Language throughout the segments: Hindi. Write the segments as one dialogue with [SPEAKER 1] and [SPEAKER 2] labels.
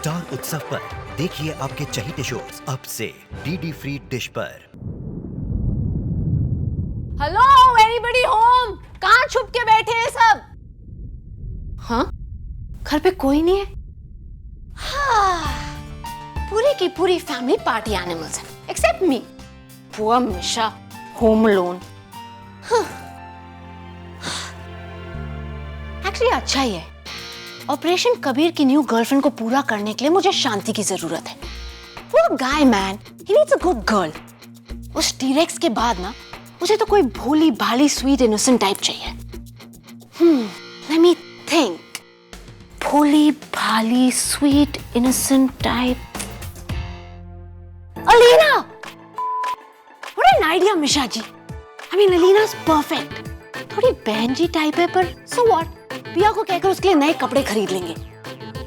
[SPEAKER 1] स्टार उत्सव पर देखिए आपके चहीते शोज अब से डीडी फ्री डिश पर।
[SPEAKER 2] Hello anybody home? कहाँ छुप के बैठे हैं सब? हाँ, घर पे कोई नहीं है। हाँ, पूरी की पूरी फैमिली पार्टी एनिमल्स है एक्सेप्ट मी, पुअर मिशा, होम अलोन। एक्चुअली अच्छा ही है। ऑपरेशन कबीर की न्यू गर्लफ्रेंड को पूरा करने के लिए मुझे शांति की जरूरत है। वो guy man, he needs a good girl. उस टीरेक्स के बाद ना मुझे तो कोई भोली भाली स्वीट इनोसेंट टाइप चाहिए। Let me think. भोली भाली sweet innocent type. Alina! What an idea, Misha ji. I mean, Alina's perfect. थोड़ी बहन जी टाइप है पर so what? पिया को कहकर उसके लिए नए कपड़े खरीद लेंगे।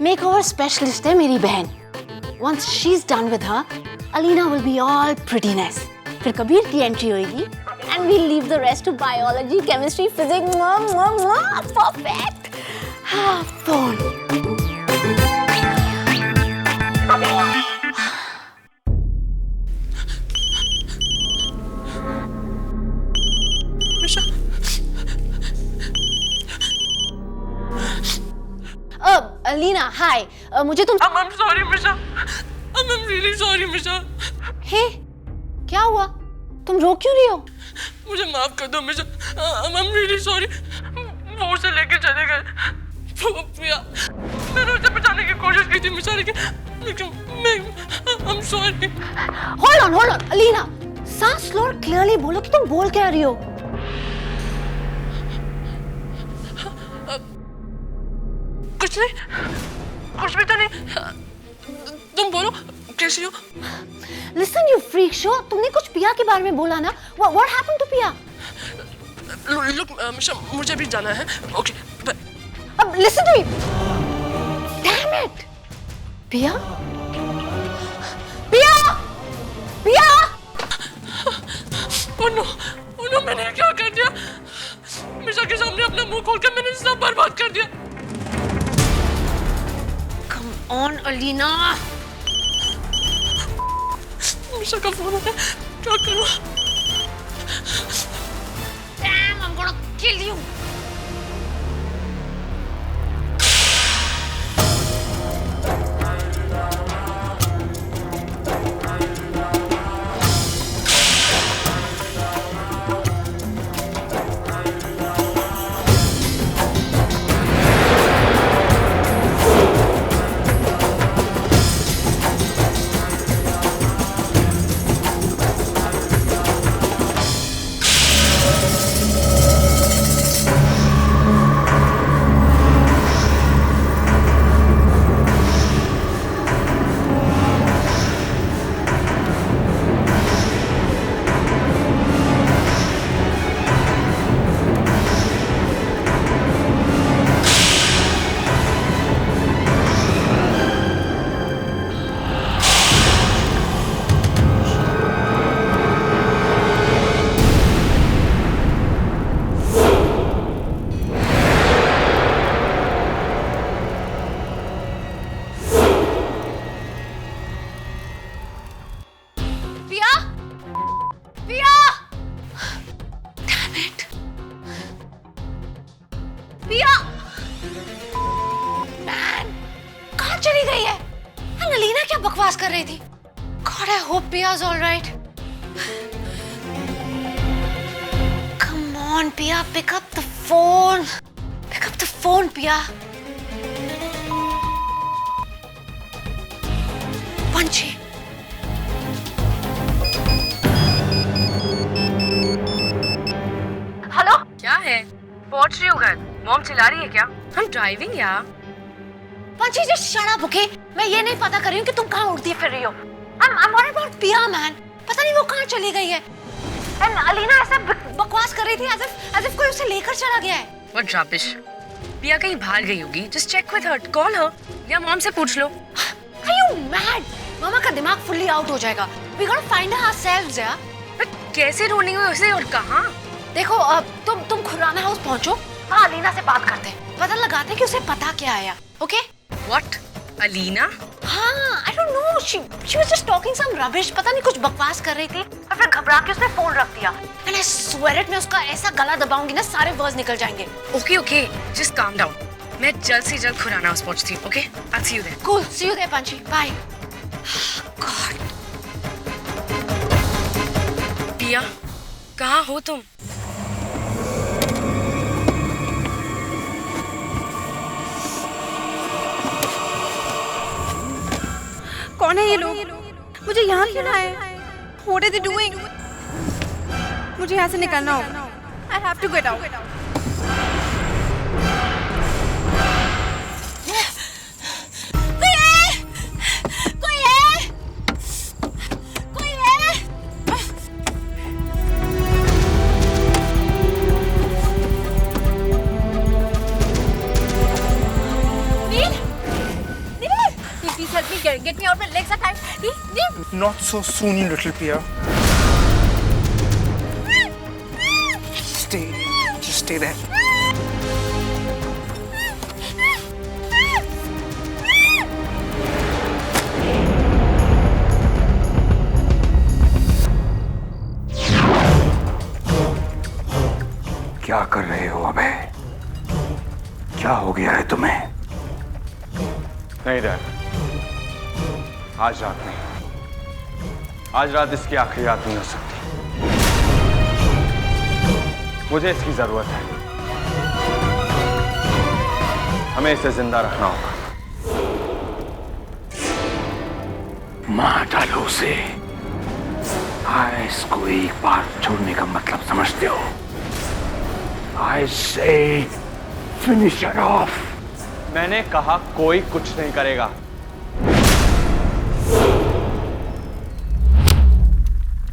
[SPEAKER 2] मेकओवर स्पेशलिस्ट है मेरी बहन। Once she's done with her, Alina will be all prettiness. फिर कबीर की एंट्री होगी and we'll leave the rest to biology, chemistry, physics. Perfect. Phone. Alina, हाय। मुझे तुम
[SPEAKER 3] I'm sorry, Misha. I'm really sorry, Misha.
[SPEAKER 2] हे, क्या हुआ? तुम रो क्यों रही हो?
[SPEAKER 3] मुझे माफ कर दो, Misha. I'm really sorry. वो उसे लेके चले गए। वो पिया, मैंने उसे बचाने की कोशिश की थी, Misha, लेकिन I'm sorry.
[SPEAKER 2] Hold on, Alina. सांस लो और क्लियरली बोलो कि तुम बोल क्या रही हो।
[SPEAKER 3] कुछ नहीं, कुछ भी तो नहीं। तुम बोलो, कैसी हो?
[SPEAKER 2] Listen, you freak show, तुमने कुछ पिया के बारे में बोला ना? What happened to पिया?
[SPEAKER 3] Look, Misha, मुझे भी जाना है। Okay, but...
[SPEAKER 2] अब listen to me. Damn it. पिया?
[SPEAKER 3] Oh no, मैंने क्या कर दिया? मिशा के सामने अपना मुंह खोल के मैंने सब बर्बाद कर दिया।
[SPEAKER 2] Come on, Alina.
[SPEAKER 3] मिशा का फोन है, क्या करूं?
[SPEAKER 2] Damn, I'm gonna kill you. पिया! मैन, कहाँ चली गई है? अलीना क्या बकवास कर रही थी? God, I hope Piya's all right. Come on, Piya, pick up the phone. Pick up the phone, Piya. पंछी। हेलो?
[SPEAKER 4] क्या है? पहुंच रही हूँ घर। मॉम चिल्ला रही है क्या? हम ड्राइविंग यार।
[SPEAKER 2] पंछी, just shut up, okay? मैं ये नहीं पता कर रही हूँ कि तुम कहाँ उड़ती फिर रही हो। I'm worried about Piya, man. पता नहीं वो कहाँ चली गई है। And अलीना ऐसे बकवास कर रही थी as if कोई उसे लेकर चला गया है।
[SPEAKER 4] What rubbish? पिया कहीं बाहर गई होगी। Just check with her. Call her. या मॉम से पूछ लो।
[SPEAKER 2] Are you mad? मामा का दिमाग फुल्ली आउट हो जाएगा। We gotta find her ourselves, यार।
[SPEAKER 4] कैसे ढूंढेंगे उसे और कहाँ?
[SPEAKER 2] देखो, अब तुम खुराना हाउस पहुंचो। हाँ, अलीना से बात करते हैं। पता लगाते हैं कि उसे पता क्या आया। ओके?
[SPEAKER 4] What? अलीना?
[SPEAKER 2] हाँ, I don't know. She was just talking some rubbish. पता नहीं कुछ बकवास कर रही थी और फिर घबरा के उसने फोन रख दिया. And I swear it, मैं उसका ऐसा गला दबाऊंगी ना सारे वर्ड्स निकल जाएंगे.
[SPEAKER 4] Okay, just calm down. मैं जल्द से जल्द खुराना हाउस पहुंचती हूँ. Okay, I'll see you there.
[SPEAKER 2] Cool, see you there, Panchi. Bye. God.
[SPEAKER 4] पिया, कहाँ हो तुम?
[SPEAKER 5] कौन है ये लोग? मुझे यहाँ क्यों लाए? What are they doing? मुझे यहाँ से निकलना होगा. I have to get out.
[SPEAKER 2] Get me out, my legs are tied.
[SPEAKER 6] Not so soon, you little Pia. Just stay there.
[SPEAKER 7] क्या कर रहे हो अबे? क्या हो गया है तुम्हें?
[SPEAKER 8] नहीं डैड, आज रात नहीं. आज रात इसकी आखिरी रात नहीं हो सकती. मुझे इसकी जरूरत है. हमें इसे जिंदा रखना होगा.
[SPEAKER 7] मार डालो उसे. इसको एक बार छोड़ने का मतलब समझते हो? I say finish it off.
[SPEAKER 8] मैंने कहा कोई कुछ नहीं करेगा.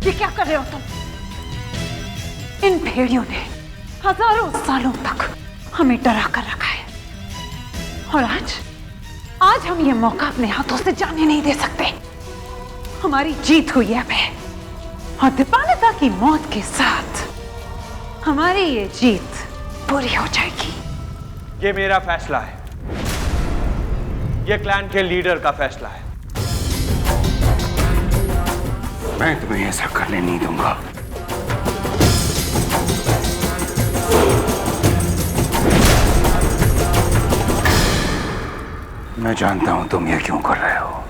[SPEAKER 5] ये क्या कर रहे हो तुम? इन भेड़ियों ने हजारों सालों तक हमें डरा कर रखा है और आज हम ये मौका अपने हाथों से जाने नहीं दे सकते. हमारी जीत हुई है बे, और दीपान्विता की मौत के साथ हमारी ये जीत पूरी हो जाएगी.
[SPEAKER 8] ये मेरा फैसला है. ये क्लैन के लीडर का फैसला है.
[SPEAKER 7] मैं तुम्हें ऐसा करने नहीं दूंगा. मैं जानता हूं तुम ये क्यों कर रहे हो.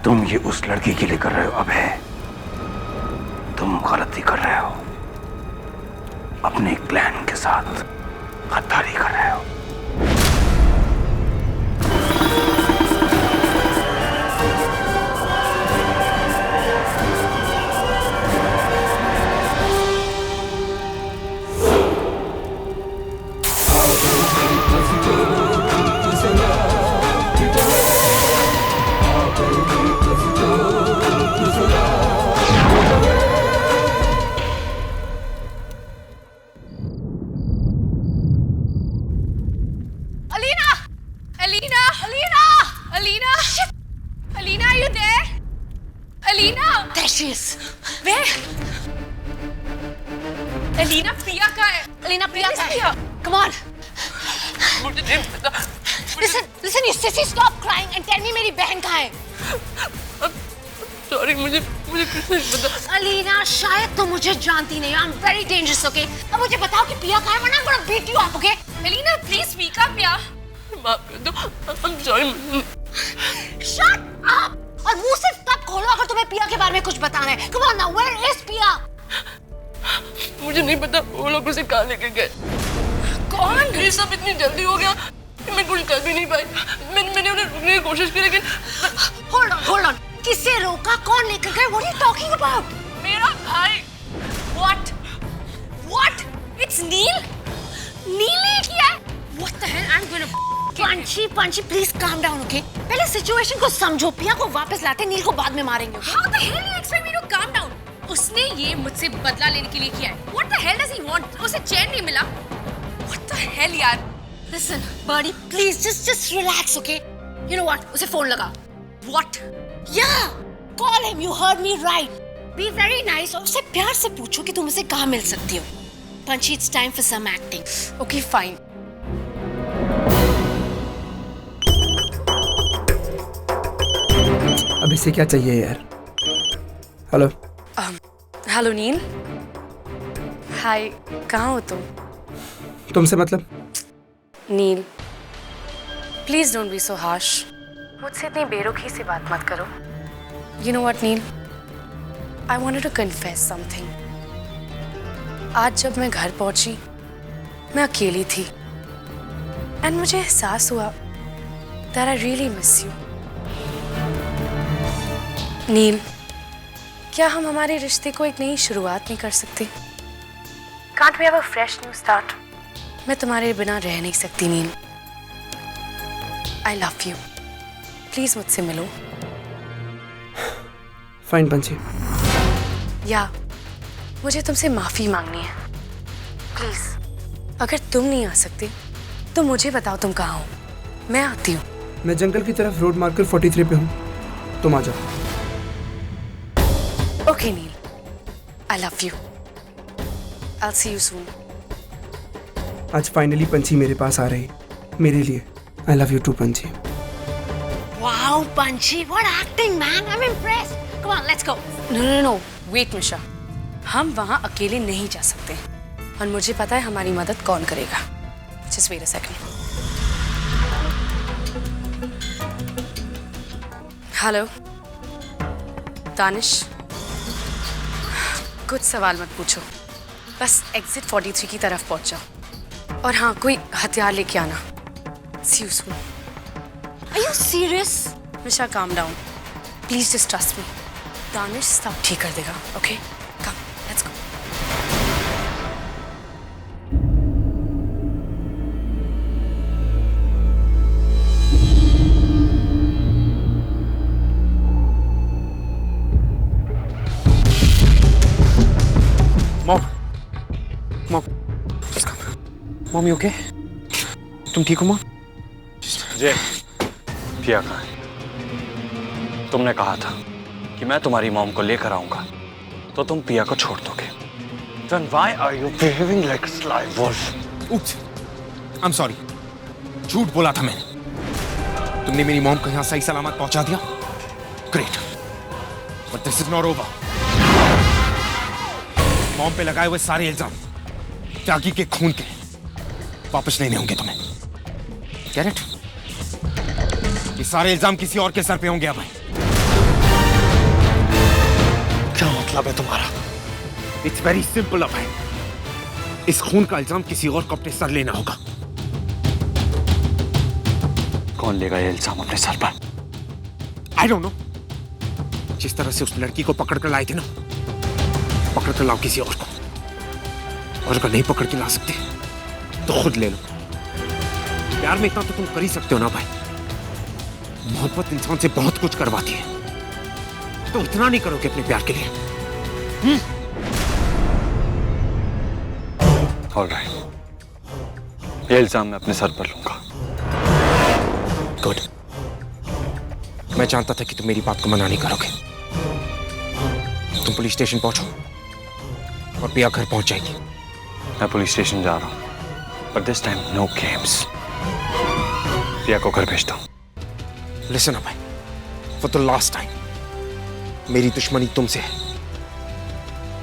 [SPEAKER 7] तुम ये उस लड़की के लिए कर रहे हो अबे. तुम गलती कर रहे हो. अपने क्लैन के साथ गद्दारी कर रहे हो.
[SPEAKER 4] अलीना, प्रिया का है.
[SPEAKER 2] Alina, Priya का है. Come on.
[SPEAKER 3] मुझे नहीं पता.
[SPEAKER 2] Listen, you sissy, stop crying and tell me मेरी बहन कहाँ है.
[SPEAKER 3] सॉरी, मुझे कुछ नहीं पता.
[SPEAKER 2] अलीना, शायद तुम मुझे जानती नहीं. I'm very dangerous, okay? अब मुझे बताओ कि प्रिया कहाँ है, वरना I'm gonna beat you up, okay?
[SPEAKER 4] Alina, please speak up. Priya,
[SPEAKER 3] माफ कर दो. I'm sorry.
[SPEAKER 2] Shut up! और मुंह सिर्फ तब खोलो अगर तुम्हें पिया के बारे में कुछ बताना है. Come on now, where is पिया?
[SPEAKER 3] मुझे नहीं पता वो लोग उसे कहाँ लेके गए.
[SPEAKER 4] कौन?
[SPEAKER 3] ये सब इतनी जल्दी हो गया कि मैं कुछ कर भी नहीं पाई. मैंने उन्हें रोकने की कोशिश की लेकिन.
[SPEAKER 2] Hold on. किससे रोका? कौन लेकर गए? What are you talking about?
[SPEAKER 3] मेरा भाई.
[SPEAKER 4] What? It's Neil? Neil ने किया है? What the hell? I'm gonna
[SPEAKER 2] Panchi, please calm down, okay? पहले सिचुएशन को समझो. पिया को वापस लाते, नील को बाद में मारेंगे.
[SPEAKER 4] How the hell you expect me to calm down? उसने ये मुझसे बदला लेने के लिए किया है. What the hell does he want? उसे चैन नहीं मिला. What the hell यार?
[SPEAKER 2] Listen, Birdie, please just relax, okay? You know what? उसे फोन लगा.
[SPEAKER 4] What?
[SPEAKER 2] Yeah, call him. You heard me right. Be very nice और उससे प्यार से पूछो कि तुम उसे कहाँ मिल सकती हो. पंची, it's time for some acting.
[SPEAKER 4] Okay, fine.
[SPEAKER 6] इसे क्या चाहिए यार? हेलो।
[SPEAKER 4] हेलो नील। हाय, कहाँ हो तुम?
[SPEAKER 6] तुमसे मतलब?
[SPEAKER 4] Neel, please don't be so harsh. मुझसे इतनी बेरुखी से बात मत करो। You know what Neel, I wanted to confess something. आज जब मैं घर पहुंची, मैं अकेली थी एंड मुझे एहसास हुआ that I really miss you. नील, क्या हम हमारे रिश्ते को एक नई शुरुआत नहीं कर सकते? Can't we have a fresh new start? मैं तुम्हारे बिना रह नहीं सकती नील। I love you. प्लीज मुझसे मिलो।
[SPEAKER 6] फाइन पंछी।
[SPEAKER 4] या मुझे तुमसे माफी मांगनी है। प्लीज, अगर तुम नहीं आ सकते तो मुझे बताओ तुम कहाँ हो, मैं आती हूँ।
[SPEAKER 6] मैं जंगल की तरफ रोड मार्कर 43 पे हूँ, तुम आ जाओ।
[SPEAKER 4] Okay Neel, I love you. I'll see you soon.
[SPEAKER 6] आज फाइनली पंछी मेरे पास आ रही, मेरे लिए। I love you too Panchi.
[SPEAKER 2] Wow, Panchi, what acting, man! I'm impressed. Come on, let's go.
[SPEAKER 4] No. Wait, मिशा। हम वहाँ अकेले नहीं जा सकते और मुझे पता है हमारी मदद कौन करेगा। Just wait a second. Hello Danish, कुछ सवाल मत पूछो, बस एग्जिट 43 की तरफ पहुंच जाओ और हाँ, कोई हथियार लेके आना। See you soon.
[SPEAKER 2] Are you serious?
[SPEAKER 4] Misha, calm down. Please just trust me. Danish सब ठीक कर देगा, okay? Come, let's go.
[SPEAKER 7] Mom, you okay? तुम ठीक हो मॉम?
[SPEAKER 8] जय, पिया कहाँ है? तुमने कहा था कि मैं तुम्हारी मॉम को लेकर आऊंगा तो तुम पिया को छोड़ दोगे। Then why are you behaving like a sly wolf?
[SPEAKER 7] Oops, I'm sorry. झूठ बोला था मैंने। तुमने मेरी मॉम को यहाँ सही सलामत पहुंचा दिया। Great. But this is not over. Mom पे लगाए हुए सारे इल्जाम त्यागी के खून के वापस लेने होंगे तुम्हें। Get it? ये सारे इल्जाम किसी और के सर पे होंगे भाई।
[SPEAKER 8] क्या मतलब है तुम्हारा?
[SPEAKER 7] It's very simple अभय। इस खून का इल्जाम किसी और को अपने सर लेना होगा।
[SPEAKER 8] कौन लेगा ये इल्जाम अपने सर पर?
[SPEAKER 7] I don't know. जिस तरह से उस लड़की को पकड़ कर लाए थे ना, पकड़ कर लाओ किसी और को। और अगर नहीं पकड़ के ला सकते तो खुद ले लो। प्यार में इतना तो तुम कर ही सकते हो ना भाई। मोहब्बत इंसान से बहुत कुछ करवाती है, तो इतना नहीं करोगे अपने प्यार के लिए?
[SPEAKER 8] ऑलराइट, ये इल्जाम मैं अपने सर पर लूंगा।
[SPEAKER 7] गुड। मैं जानता था कि तुम मेरी बात को मना नहीं करोगे। तुम पुलिस स्टेशन पहुंचो और पिया घर पहुंच जाएगी।
[SPEAKER 8] मैं पुलिस स्टेशन जा रहा हूँ, but this time no games. पिया को घर भेजता हूँ।
[SPEAKER 7] Listen Abhay, for the last time, मेरी दुश्मनी तुमसे है,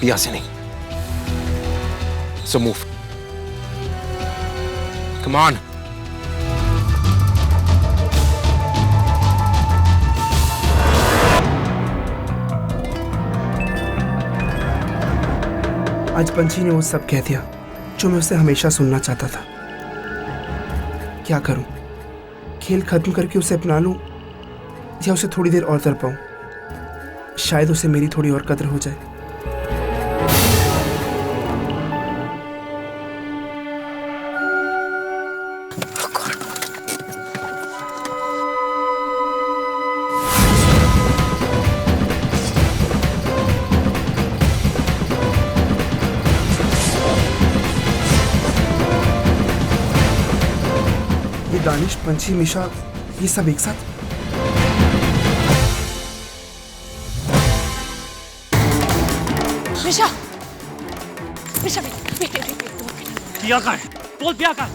[SPEAKER 7] पिया से नहीं। So move. Come on.
[SPEAKER 6] आज पंछी ने वो सब कह दिया जो मैं उससे हमेशा सुनना चाहता था। क्या करूं? खेल खत्म करके उसे अपना लूं या उसे थोड़ी देर और तड़पाऊं? शायद उसे मेरी थोड़ी और कदर हो जाए। दानिश, पंछी, मिशा, ये सब एक साथ?
[SPEAKER 2] मिशा, मिशा, वेट।
[SPEAKER 3] पिया कहाँ है? बोल, पिया कहाँ है?